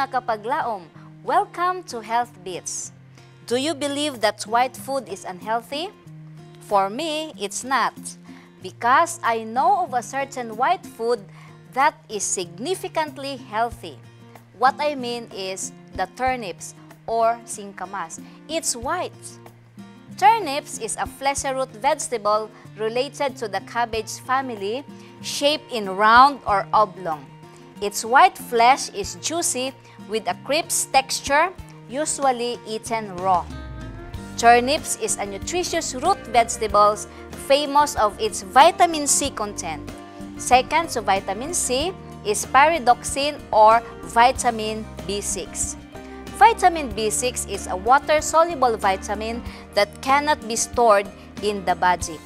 mga kapaglaom, welcome to Health Bits. Do you believe that white food is unhealthy? For me, it's not, because I know of a certain white food that is significantly healthy. What I mean is the turnips or singkamas. It's white. Turnips is a fleshy root vegetable related to the cabbage family, shaped in round or oblong. Its white flesh is juicy with a crisp texture, usually eaten raw. Turnips is a nutritious root vegetable famous of its vitamin C content. Second to vitamin C is pyridoxine or vitamin B6. Vitamin B6 is a water-soluble vitamin that cannot be stored in the body.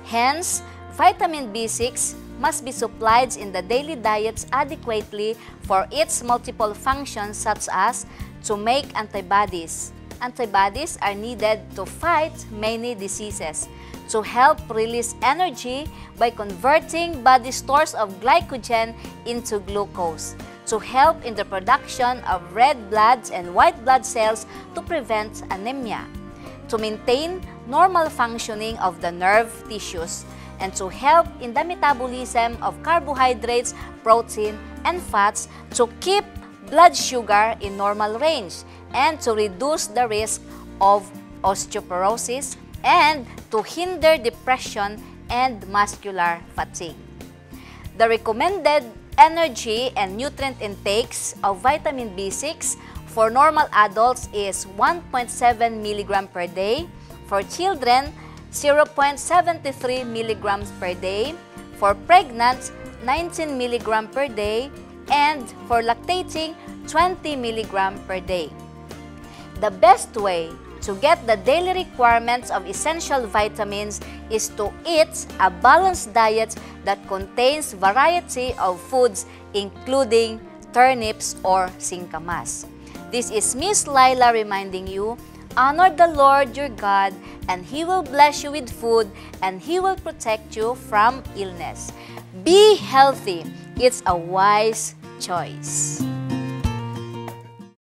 Hence, vitamin B6 must be supplied in the daily diets adequately for its multiple functions such as to make antibodies. Antibodies are needed to fight many diseases, to help release energy by converting body stores of glycogen into glucose, to help in the production of red blood and white blood cells to prevent anemia, to maintain normal functioning of the nerve tissues, and to help in the metabolism of carbohydrates, protein, and fats to keep blood sugar in normal range and to reduce the risk of osteoporosis and to hinder depression and muscular fatigue. The recommended energy and nutrient intakes of vitamin B6 for normal adults is 1.7 mg per day, for children 0.73 mg per day, for pregnant 19 mg per day, and for lactating 20 mg per day. The best way to get the daily requirements of essential vitamins is to eat a balanced diet that contains variety of foods including turnips or singkamas. This is Miss Laila reminding you, honor the Lord your God, and He will bless you with food, and He will protect you from illness. Be healthy. It's a wise choice.